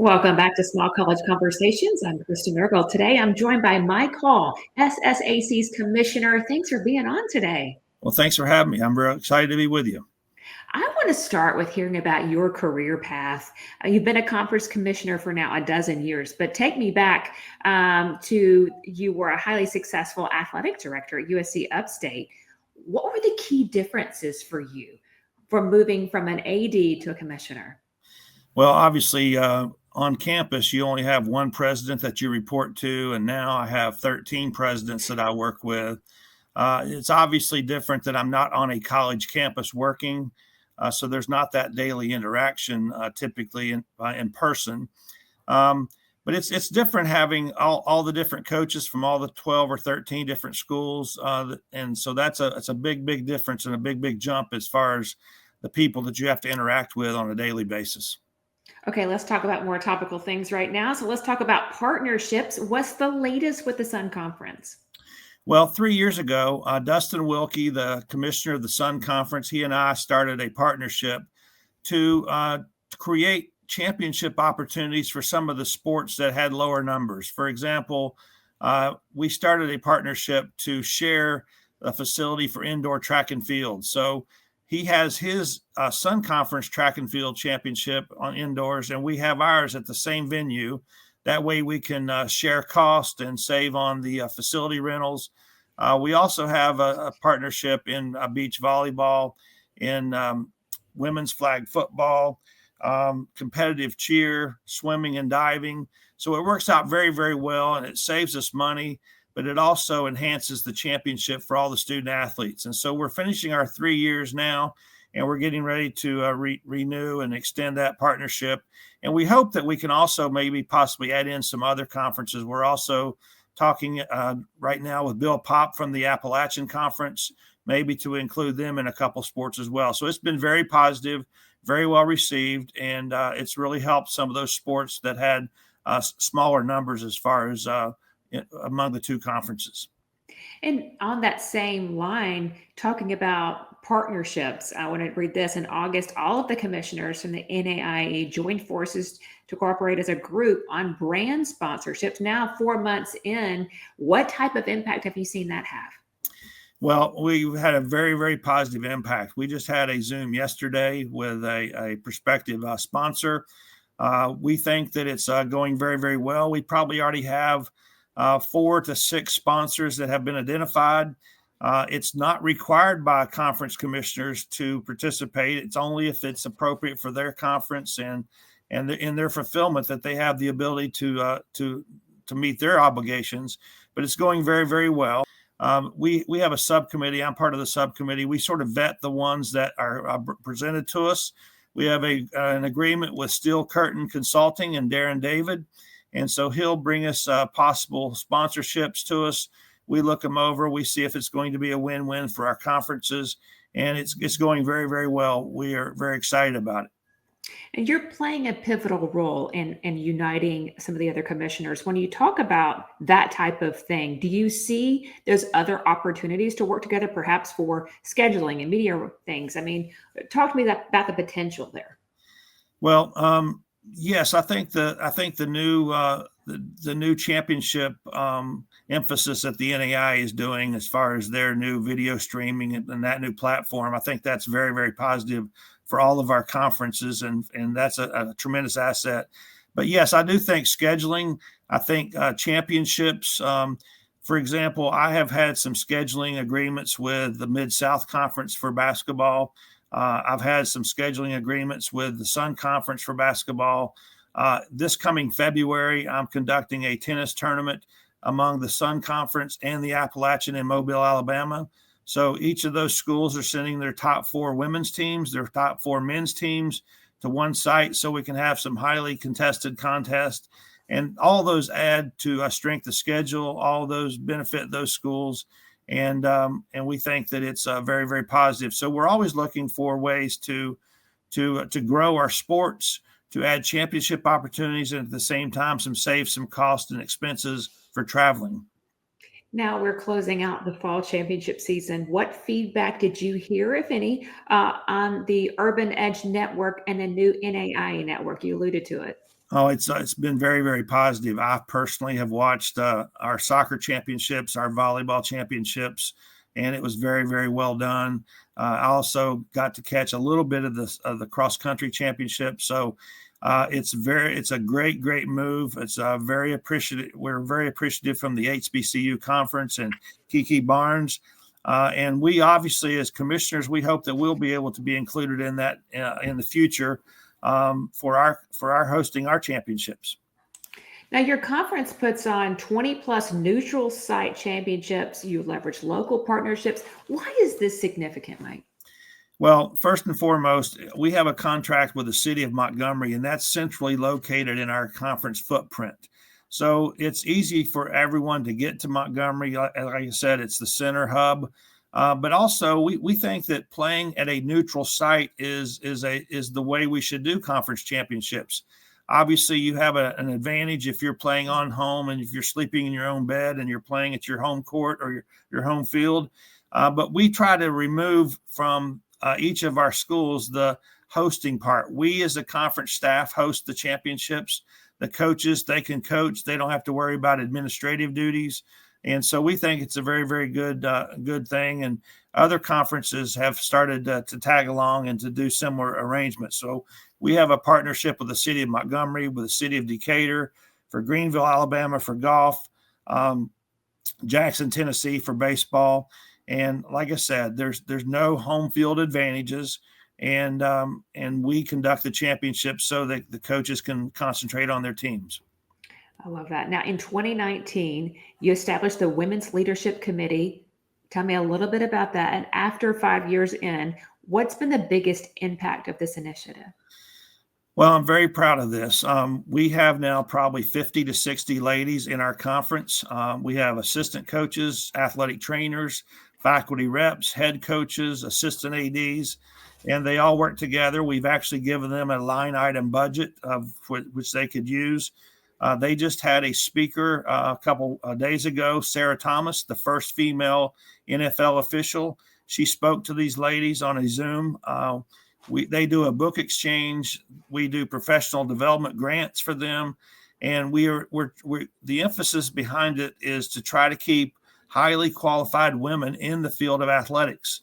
Welcome back to Small College Conversations. I'm Kristen Mergel. Today I'm joined by Mike Hall, SSAC's commissioner. Thanks for being on today. Well, thanks for having me. I'm very excited to be with you. I want to start with hearing about your career path. You've been a conference commissioner for now a dozen years, but take me back to you were a highly successful athletic director at USC Upstate. What were the key differences for you from moving from an AD to a commissioner? Well, obviously, on campus, you only have one president that you report to, and now I have 13 presidents that I work with. It's obviously different that I'm not on a college campus working, so there's not that daily interaction typically in person. But it's different having all the different coaches from all the 12 or 13 different schools, and so it's a big difference and a big jump as far as the people that you have to interact with on a daily basis. Okay, let's talk about more topical things right now. So let's talk about partnerships. What's the latest with the Sun Conference? Well, 3 years ago, Dustin Wilkie, the commissioner of the Sun Conference, he and I started a partnership to create championship opportunities for some of the sports that had lower numbers. For example, we started a partnership to share a facility for indoor track and field. So he has his Sun Conference track and field championship on indoors, and we have ours at the same venue. That way we can share cost and save on the facility rentals. We also have a partnership in beach volleyball, in women's flag football, competitive cheer, swimming and diving. So it works out very well, and it saves us money, but it also enhances the championship for all the student athletes. And so we're finishing our 3 years now, and we're getting ready to renew and extend that partnership. And we hope that we can also maybe possibly add in some other conferences. We're also talking right now with Bill Pop from the Appalachian Conference, maybe to include them in a couple sports as well. So it's been very positive, very well received, and it's really helped some of those sports that had smaller numbers as far as among the two conferences. And on that same line, talking about partnerships, I want to read this. In August, all of the commissioners from the NAIA joined forces to cooperate as a group on brand sponsorships. Now, 4 months in, what type of impact have you seen that have? Well, we had a very positive impact. We just had a Zoom yesterday with a prospective sponsor. We think that it's going very well. We probably already have 4 to 6 sponsors that have been identified. It's not required by conference commissioners to participate. It's only if it's appropriate for their conference and in their fulfillment that they have the ability to meet their obligations. But it's going very well. We have a subcommittee. I'm part of the subcommittee. We sort of vet the ones that are presented to us. We have an agreement with Steel Curtain Consulting and Darren David. And so he'll bring us possible sponsorships to us. We look them over. We see if it's going to be a win-win for our conferences. And it's going very well. We are very excited about it. And you're playing a pivotal role in uniting some of the other commissioners. When you talk about that type of thing, do you see there's other opportunities to work together, perhaps for scheduling and media things? I mean, talk to me about the potential there. Well, yes, I think the new championship emphasis that the NAIA is doing as far as their new video streaming and that new platform, I think that's very positive for all of our conferences, and that's a tremendous asset. But yes, I do think scheduling. I think championships. For example, I have had some scheduling agreements with the Mid-South Conference for basketball. I've had some scheduling agreements with the Sun Conference for basketball. This coming February, I'm conducting a tennis tournament among the Sun Conference and the Appalachian in Mobile, Alabama. So each of those schools are sending their top 4 women's teams, their top 4 men's teams to one site so we can have some highly contested contests. And all those add to a strength of schedule. All those benefit those schools. And we think that it's very positive. So we're always looking for ways to grow our sports, to add championship opportunities, and at the same time, save some cost and expenses for traveling. Now we're closing out the fall championship season. What feedback did you hear, if any, on the Urban Edge Network and the new NAIA Network? You alluded to it. Oh, it's been very, very positive. I personally have watched our soccer championships, our volleyball championships, and it was very, very well done. I also got to catch a little bit of the cross country championship. So it's a great, great move. It's very appreciative. We're very appreciative from the HBCU conference and Kiki Barnes. And we obviously, as commissioners, we hope that we'll be able to be included in that in the future for our hosting our championships. Now, your conference puts on 20 plus neutral site championships. You leverage local partnerships. Why is this significant, Mike? Well, first and foremost, we have a contract with the city of Montgomery, and that's centrally located in our conference footprint. So it's easy for everyone to get to Montgomery. Like I said, it's the center hub. But also, we think that playing at a neutral site is the way we should do conference championships. Obviously, you have an advantage if you're playing on home and if you're sleeping in your own bed and you're playing at your home court or your home field. But we try to remove from each of our schools the hosting part. We, as a conference staff, host the championships. The coaches, they can coach. They don't have to worry about administrative duties. And so we think it's a very, very good thing. And other conferences have started to tag along and to do similar arrangements. So we have a partnership with the city of Montgomery, with the city of Decatur, for Greenville, Alabama, for golf, Jackson, Tennessee, for baseball. And like I said, there's no home field advantages. And we conduct the championships so that the coaches can concentrate on their teams. I love that. Now, in 2019, you established the Women's Leadership Committee. Tell me a little bit about that. And after 5 years in, what's been the biggest impact of this initiative? Well, I'm very proud of this. We have now probably 50 to 60 ladies in our conference. We have assistant coaches, athletic trainers, faculty reps, head coaches, assistant ADs, and they all work together. We've actually given them a line item budget which they could use. They just had a speaker a couple of days ago, Sarah Thomas, the first female NFL official. She spoke to these ladies on a Zoom. They do a book exchange. We do professional development grants for them. And the emphasis behind it is to try to keep highly qualified women in the field of athletics.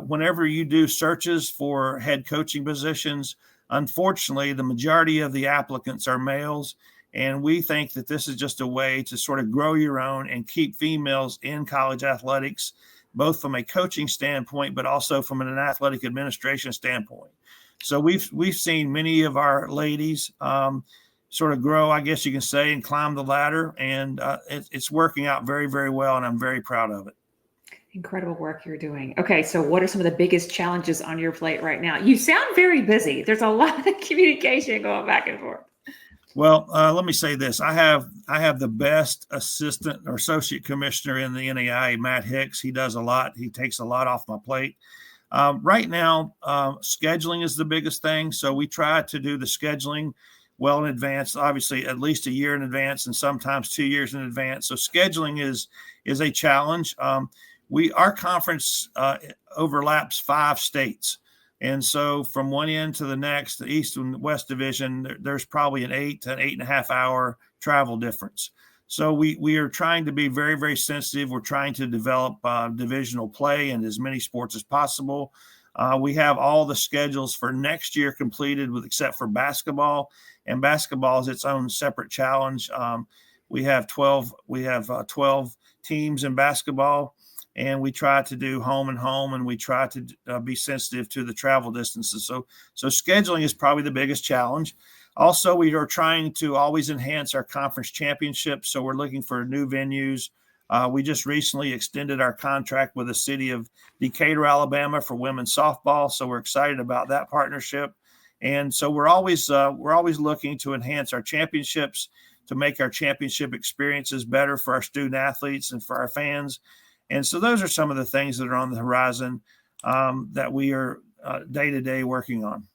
Whenever you do searches for head coaching positions, unfortunately, the majority of the applicants are males. And we think that this is just a way to sort of grow your own and keep females in college athletics, both from a coaching standpoint, but also from an athletic administration standpoint. So we've seen many of our ladies sort of grow, I guess you can say, and climb the ladder. And it's working out very, very well. And I'm very proud of it. Incredible work you're doing. Okay, so what are some of the biggest challenges on your plate right now? You sound very busy. There's a lot of communication going back and forth. Well, let me say this. I have the best assistant or associate commissioner in the NAIA, Matt Hicks. He does a lot. He takes a lot off my plate. Right now, scheduling is the biggest thing. So we try to do the scheduling well in advance, obviously at least a year in advance and sometimes 2 years in advance. So scheduling is a challenge. Our conference overlaps 5 states. And so from one end to the next, the East and West Division, there's probably an 8 to 8.5 hour travel difference. So we are trying to be very, very sensitive. We're trying to develop divisional play in as many sports as possible. We have all the schedules for next year completed except for basketball. And basketball is its own separate challenge. We have 12 teams in basketball. And we try to do home and home, and we try to be sensitive to the travel distances. So scheduling is probably the biggest challenge. Also, we are trying to always enhance our conference championships. So we're looking for new venues. We just recently extended our contract with the city of Decatur, Alabama for women's softball. So we're excited about that partnership. And so we're always looking to enhance our championships, to make our championship experiences better for our student athletes and for our fans. And so those are some of the things that are on the horizon that we are day to day working on.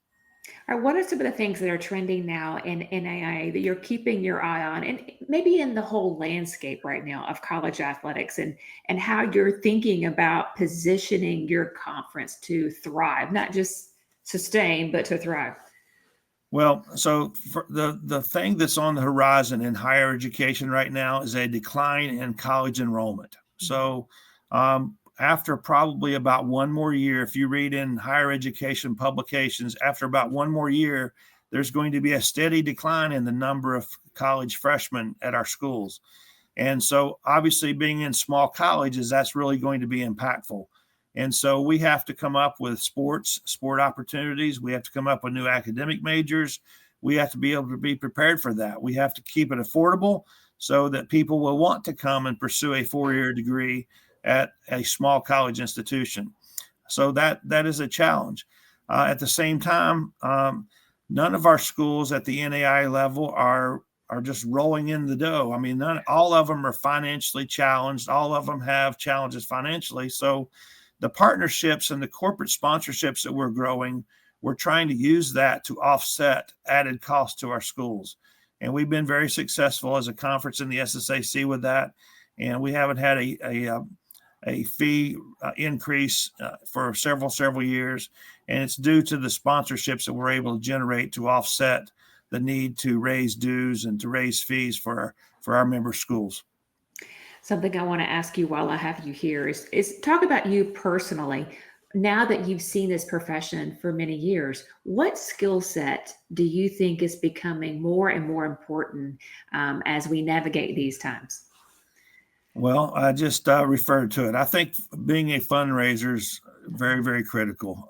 All right, what are some of the things that are trending now in NAIA that you're keeping your eye on, and maybe in the whole landscape right now of college athletics, and how you're thinking about positioning your conference to thrive, not just sustain, but to thrive? Well, so for the thing that's on the horizon in higher education right now is a decline in college enrollment. So after probably about one more year, if you read in higher education publications, after about one more year, there's going to be a steady decline in the number of college freshmen at our schools. And so obviously being in small colleges, that's really going to be impactful. And so we have to come up with sport opportunities. We have to come up with new academic majors. We have to be able to be prepared for that. We have to keep it affordable so that people will want to come and pursue a 4-year degree at a small college institution. So that is a challenge. At the same time, none of our schools at the NAIA level are just rolling in the dough. I mean, all of them are financially challenged. All of them have challenges financially. So the partnerships and the corporate sponsorships that we're growing, we're trying to use that to offset added costs to our schools. And we've been very successful as a conference in the SSAC with that. And we haven't had a fee increase for several years. And it's due to the sponsorships that we're able to generate to offset the need to raise dues and to raise fees for our member schools. Something I want to ask you while I have you here is talk about you personally. Now that you've seen this profession for many years, what skill set do you think is becoming more and more important as we navigate these times? Well, I just referred to it. I think being a fundraiser is very, very critical.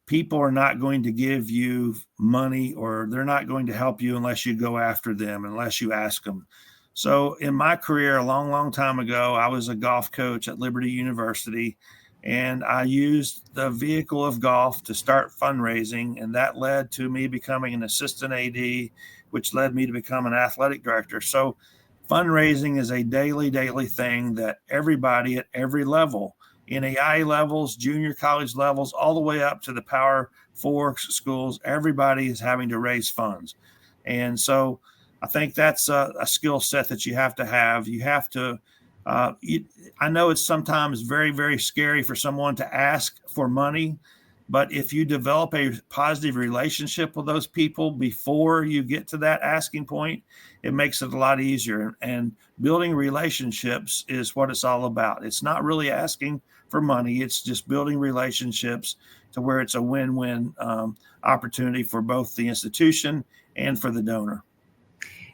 People are not going to give you money, or they're not going to help you unless you go after them, unless you ask them. So in my career, a long, long time ago, I was a golf coach at Liberty University, and I used the vehicle of golf to start fundraising, and that led to me becoming an assistant AD, which led me to become an athletic director. So fundraising is a daily thing that everybody at every level, NAIA levels, junior college levels, all the way up to the Power 4 schools, everybody is having to raise funds. And so I think that's a skill set that you have to have. You have to, I know it's sometimes very, very scary for someone to ask for money, but if you develop a positive relationship with those people before you get to that asking point, it makes it a lot easier. And building relationships is what it's all about. It's not really asking for money. It's just building relationships to where it's a win-win opportunity for both the institution and for the donor.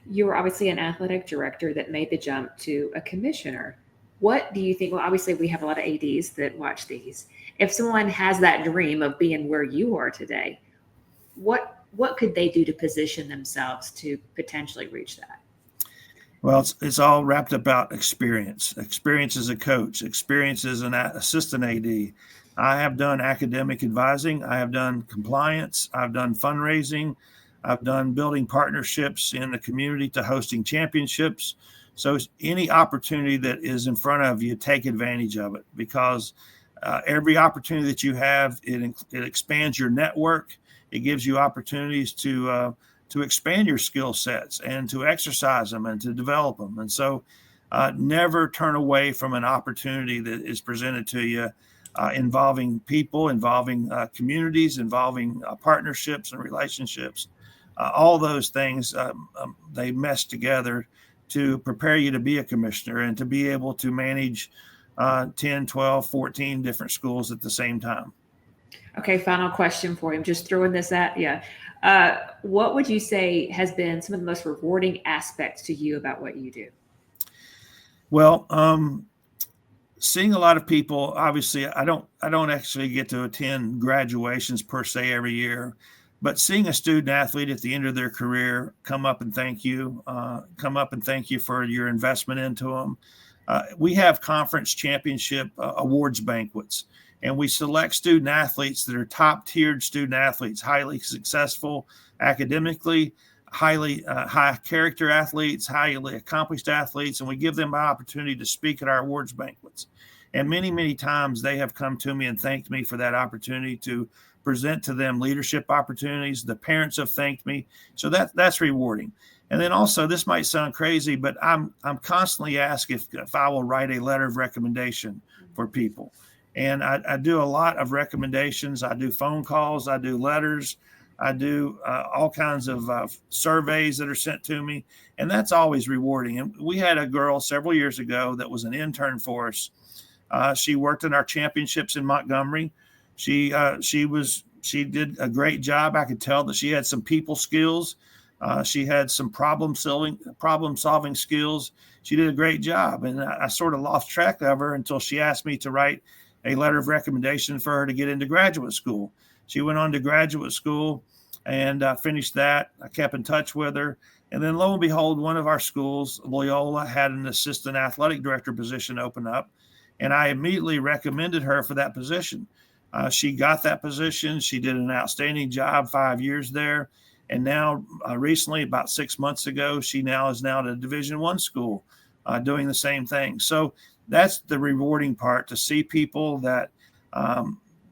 You were obviously an athletic director that made the jump to a commissioner. What do you think? Well, obviously, we have a lot of ADs that watch these. If someone has that dream of being where you are today, what could they do to position themselves to potentially reach that? Well, it's all wrapped about experience as a coach, experience as an assistant AD. I have done academic advising. I have done compliance. I've done fundraising. I've done building partnerships in the community to hosting championships. So any opportunity that is in front of you, take advantage of it, because every opportunity that you have, it expands your network. It gives you opportunities to expand your skill sets and to exercise them and to develop them. And so never turn away from an opportunity that is presented to you involving people, involving communities, involving partnerships and relationships. All those things, they mesh together to prepare you to be a commissioner and to be able to manage 10, 12, 14 different schools at the same time. Okay, final question for you. I'm just throwing this at you. What would you say has been some of the most rewarding aspects to you about what you do? Well, seeing a lot of people, obviously, I don't actually get to attend graduations per se every year, but seeing a student athlete at the end of their career come up and thank you for your investment into them. We have conference championship awards banquets, and we select student athletes that are top-tiered student athletes, highly successful academically, high character athletes, highly accomplished athletes, and we give them an opportunity to speak at our awards banquets. And many, many times they have come to me and thanked me for that opportunity to present to them leadership opportunities. The parents have thanked me. So that's rewarding. And then also, this might sound crazy, but I'm constantly asked if I will write a letter of recommendation for people. And I do a lot of recommendations. I do phone calls. I do letters. I do all kinds of surveys that are sent to me, and that's always rewarding. And we had a girl several years ago that was an intern for us. She worked in our championships in Montgomery. She did a great job. I could tell that she had some people skills. She had some problem solving skills. She did a great job, and I sort of lost track of her until she asked me to write a letter of recommendation for her to get into graduate school. She went on to graduate school and finished that. I kept in touch with her. And then lo and behold, one of our schools, Loyola, had an assistant athletic director position open up. And I immediately recommended her for that position. She got that position. She did an outstanding job, 5 years there. And now recently, about 6 months ago, she is now at a Division I school doing the same thing. So that's the rewarding part, to see people that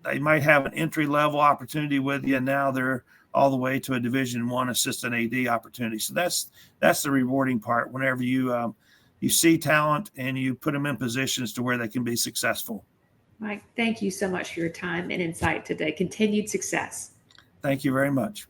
they might have an entry-level opportunity with you, and now they're all the way to a Division I assistant AD opportunity. So that's the rewarding part, whenever you see talent and you put them in positions to where they can be successful. Mike, thank you so much for your time and insight today. Continued success. Thank you very much.